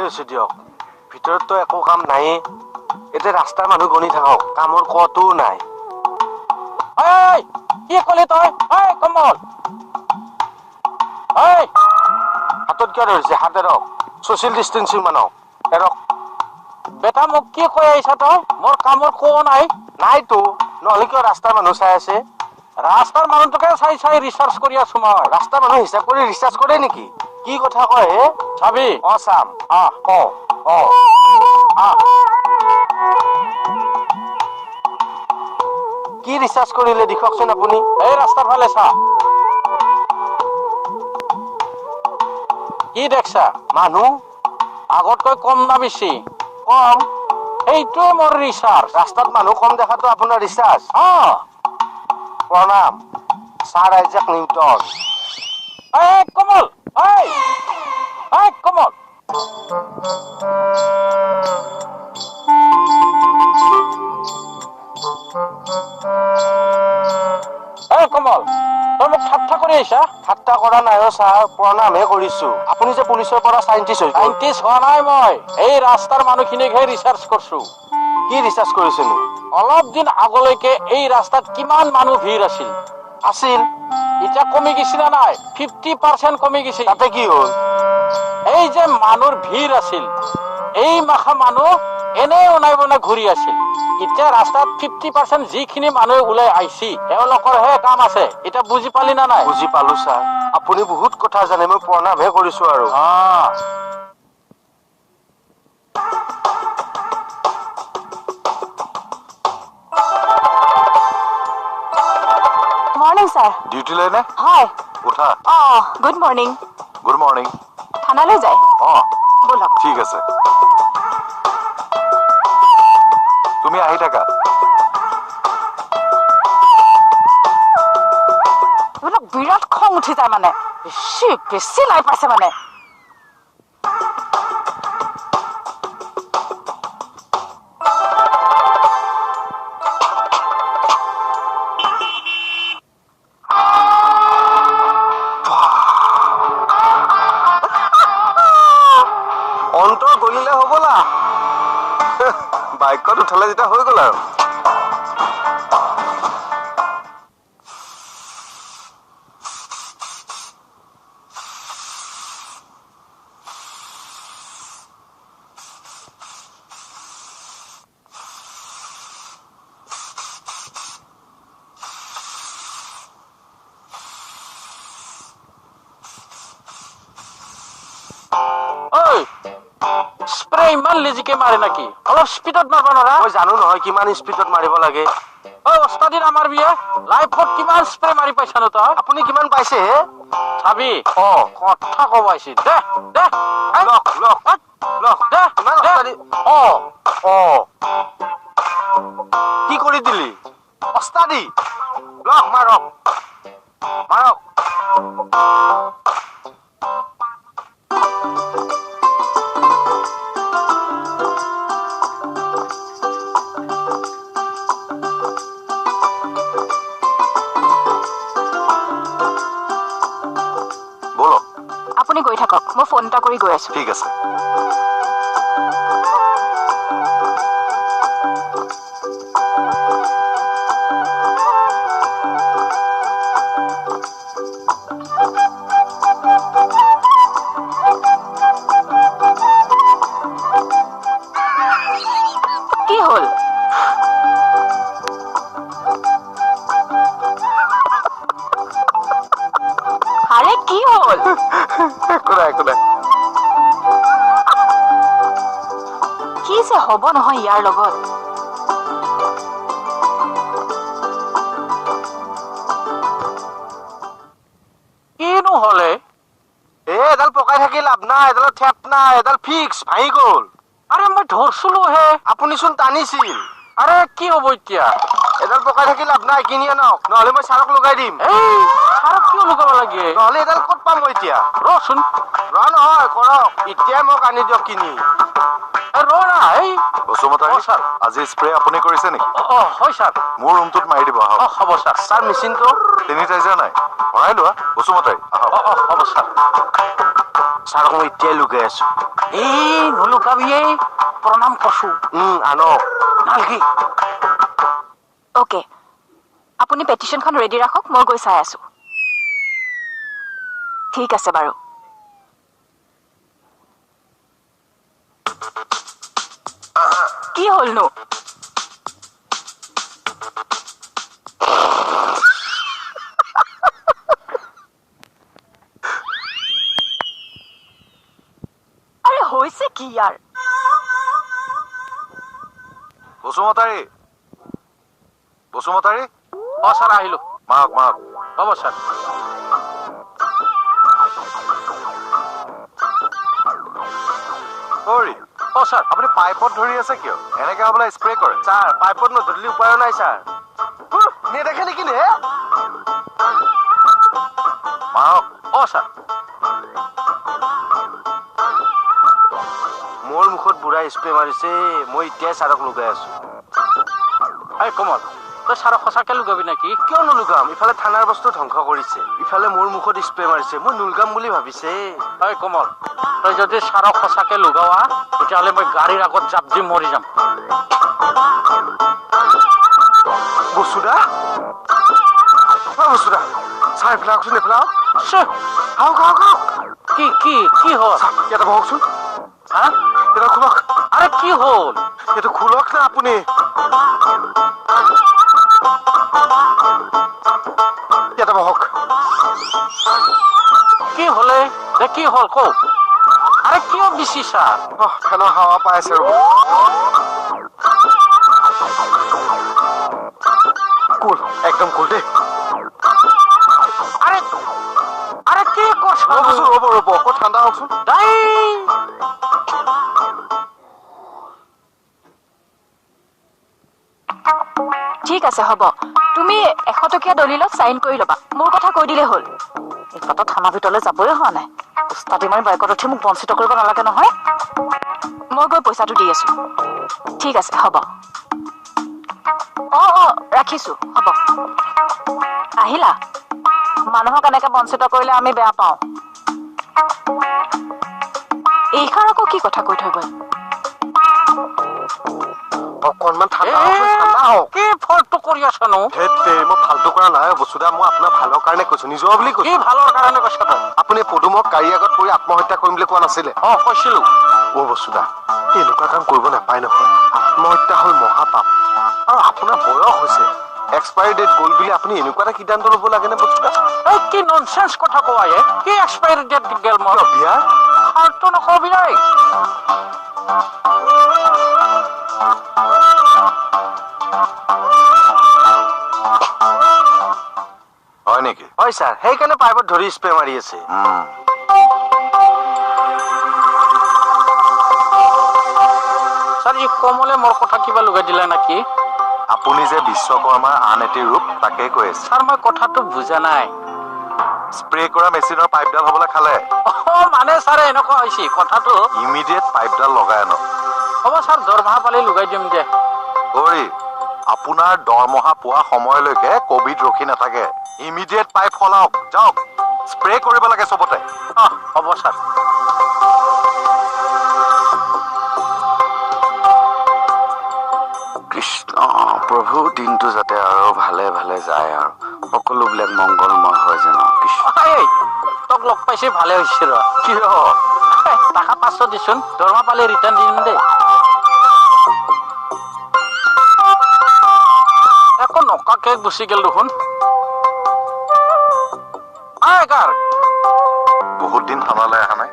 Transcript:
ভালেই হৈছে দিয়ক ভিতৰততো একো কাম নাই এতিয়া ৰাস্তাৰ মানুহ গণি থাকক কামৰ কতো নাই এই কি কলি তই এই কমল এই হাতত কিয় ধৰিছে হাত এৰক ছ'চিয়েল ডিষ্টেঞ্চিং মানক এৰক বেটা মোক কি কৈ আহিছা তই মোৰ কামৰ কো নাই নাইতো নহ'লে কিয় ৰাস্তাৰ মানুহ চাই আছে ৰাস্তাৰ মানুহটোকে চাই চাই ৰিচাৰ্চ কৰি আছো মই ৰাস্তাৰ মানুহ হিচাপ কৰি ৰিচাৰ্জ কৰে নেকি কি কথা কয় হে চাবি অ চাম অ কি ৰিচাৰ্জ কৰিলে দেখুৱাকচোন আপুনি এই ৰাস্তাৰ ফালে চা কি দেখছা মানুহ আগতকৈ কম না বেছি কম এইটোৱে মোৰ ৰিচাৰ্চ ৰাস্তাত মানুহ কম দেখাটো আপোনাৰ ৰিচাৰ্জ প্ৰণাম ছাৰ আইজাক নিউটন এই কমল এই কমল এই কমল তই মোক ঠাট্টা কৰি আহিছা ঠাট্টা কৰা নাই ছাৰ প্ৰণামহে কৰিছো আপুনি যে পুলিচৰ পৰা চাইণ্টিষ্ট হৈ সাইণ্টিষ্ট হোৱা নাই মই এই ৰাস্তাৰ মানুহখিনিকহে ৰিচাৰ্চ কৰিছো কি ৰিচাৰ্চ কৰিছেনো অলপ দিন আগলৈকে এই ৰাস্তাত কিমান মানুহ ভিৰ আছিল আছিল এতিয়া কমি গৈছে না নাই 50% কমি গৈছে তাতে কি হ'ল এই যে মানুহৰ ভিৰ আছিল এই মাখা মানুহ এনে ওলাই বনাই ঘূৰি আছিল এতিয়া ৰাস্তাত 50% যিখিনি মানুহ ওলাই আহিছে তেওঁলোকৰহে কাম আছে এতিয়া বুজি পালি না নাই বুজি পালো ছাৰ আপুনি বহুত কথা জানে মই প্ৰণামহে কৰিছো আৰু মৰ্নিং ছাৰ ডিউটি লৈ নে হয় উঠা গুড মৰ্নিং গুড মৰ্নিং থানালৈ যায় বলক ঠিক আছে তুমি আহি থাকা এইবিলাক বিৰাট খং উঠি যায় মানে বেছি লাই পাইছে মানে অন্তৰ গলিলে হ'বলা বাইকত উঠালে যেতিয়া হৈ গ'ল আৰু স্প্ৰে ইমান লেজিকে মাৰে নেকি অলপ স্পীডত মাৰবা নৰা মই জানো নহয় কিমান স্পীডত মাৰিব লাগে ওস্তাদি আমাৰ বিয়ে লাইফত কিমান স্প্ৰে মাৰি পাইছা ন তই আপুনি কিমান পাইছে হে চাবি কথা কব আহিছিল দে দে লক লক লক দে ইমান দে অস্তাদি কি কৰি দিলি অস্তাদি লক মাৰক মাৰক বলক আপুনি গৈ থাকক মই ফোন এটা কৰি গৈ আছো ঠিক আছে কি হ'ল আৰে কি হ'ল একো নাই কি যে হ'ব নহয় ইয়াৰ লগত কিনো হলে এডাল পকাই থাকি লাভ নাই এডালত ঠেপ নাই এডাল ফিক্স ভাঙি গ'ল আৰে মই ধৰছিলো হে আপুনিচোন টানিছিল আৰে কি হ'ব এতিয়া এডাল পকাই থাকি লাভ নাই কিনি আনক নহ'লে মই ছাৰক লগাই দিম এই ছাৰক কিয় লগাব লাগে নহ'লে এডাল ক'ত পাম মই এতিয়া ৰচোন নহয় কৰক এতিয়াই মোক আনি দিয়ক কিনি ৰ না এই বসুমতাৰী ছাৰ আজি স্প্ৰে আপুনি কৰিছে নেকি হয় ছাৰ মোৰ ৰুমটোত মাৰি দিব আহক হ'ব ছাৰ ছাৰ মেচিনটো চেনিটাইজাৰ নাই ভৰাই লোৱা বসুমতাৰী আহক হ'ব ছাৰ ছাৰক মই এতিয়াই লুকাই আছো এই নলুকাবি প্ৰণাম কৰছো আনক নালগি অ'কে আপুনি পেটিশ্যনখন ৰেডি ৰাখক মই গৈ চাই আছো ঠিক আছে বাৰু কি হ'লনো আৰে হৈছে কি ইয়াৰ বসুমতাৰী অ ছাৰ আহিলো মাহক হ'ব ছাৰ অ ছাৰ আপুনি পাইপত ধৰি আছে কিয় এনেকে হ'বলৈ স্প্ৰে কৰে ছাৰ পাইপত নধৰিলে উপায় নাই ছাৰ নেদেখে নেকি নে মাহক অ ছাৰ মোৰ মুখত বুঢ়া স্প্ৰে মাৰিছে মই এতিয়াই ছাৰক লুকাই আছো এই কমল তই ছাৰক সঁচাকে লুকাবি নেকি কিয় নুলুকাম ইফালে থানাৰ বস্তু ধ্বংস কৰিছে ইফালে মোৰ মুখত স্প্ৰে মাৰিছে মই নুলগাম বুলি ভাবিছে এই কমল তই যদি ছাৰক সঁচাকে লুকাৱা তেতিয়াহ'লে মই গাড়ীৰ আগত জাপ দি মৰি যাম বসুদা বসুদা ছাৰ এইফালে আহকচোন এইফালে আহক কি কি কি হ'ল ইয়াতে বহকচোন হা এটা খোলক আৰে কি হ'ল এইটো খোলক না আপুনি ইয়াতে বহক কি হ'লে দে কি হ'ল কওক আৰে কিয় বিচিছা ফেনৰ হাৱা পাই আছে ৰ'ব কুল একদম কুল দেই আৰে আৰে কি কৈছ ৰ'ব অকৌ ঠাণ্ডা হওকচোন ঠিক আছে হ'ব তুমি 100 টকীয়া দলিলত চাইন কৰি ল'বা মোৰ কথা কৈ দিলে হ'ল এফালে থানা ভিতৰলৈ যাবই হোৱা নাই উস্তাদি মাৰি বাইকত উঠি মোক বঞ্চিত কৰিব নালাগে নহয় মই গৈ পইচাটো দি আছো ঠিক আছে হ'ব অ ৰাখিছো হ'ব আহিলা মানুহক এনেকে বঞ্চিত কৰিলে আমি বেয়া পাওঁ এইখাৰ আকৌ কি কথা কৈ থৈ গ'ল অকণমান ঠাণ্ডা হওক কি ফল্টটো কৰি আছ নো মই ফাল্টু কৰা নাই বসুদা মই আপোনাৰ ভালৰ কাৰণে কৈছো নিজৰ বুলি কৈছো কি ভালৰ কাৰণে কৈছ তই আপুনি পদুমক গাড়ী আগত পৰি আত্মহত্যা কৰিম বুলি কোৱা নাছিলে কৈছিলো বসুদা এনেকুৱা কাম কৰিব নাপায় নহয় আত্মহত্যা হ'ল মহাপাপ আৰু আপোনাৰ বয়স হৈছে এক্সপায়াৰী ডেট গ'ল বুলি আপুনি এনেকুৱা এটা সিদ্ধান্ত ল'ব লাগে নে বসুদা কি ননচেন্স কথা কোৱা কি এক্সপায়াৰী ডেট গেল মই বিয়া ফাল্টু নকবি নাই হয় নেকি হয় ছাৰ সেইকাৰণে পাইপত ধৰি স্প্ৰে মাৰি আছে ছাৰ ই কমলে মোৰ কথা কিবা লগাই দিলে নেকি আপুনি যে বিশ্বকৰ্মাৰ আন এটি ৰূপ তাকে কৈ আছে ছাৰ মই কথাটো বুজা নাই স্প্ৰে কৰা মেচিনৰ পাইপডাল হ'বলৈ খালে মানে ছাৰ এনেকুৱা হৈছে কথাটো ইমিডিয়েট পাইপডাল লগাই আনক হ'ব ছাৰ দৰমহা পালে লগাই দিম দে আপোনাৰ দৰমহা পোৱা সময়লৈকে কভিড ৰখি নাথাকে ইমিডিয়েট পাইপ সলাওক যাওক স্প্ৰে কৰিব লাগে চবতে হ'ব ছাৰ কৃষ্ণ প্ৰভু দিনটো যাতে আৰু ভালে ভালে যায় আৰু সকলোবিলাক মংগলময় হয় যেন তোক লগ পাইছে ভালে হৈছে ৰ কিয় টাকা 500 দিছোন দৰমহা পালে ৰিটাৰ্ণ দিম দে একো নকাকে গুচি গেল দেখোন বহুত দিন থানালৈ অহা নাই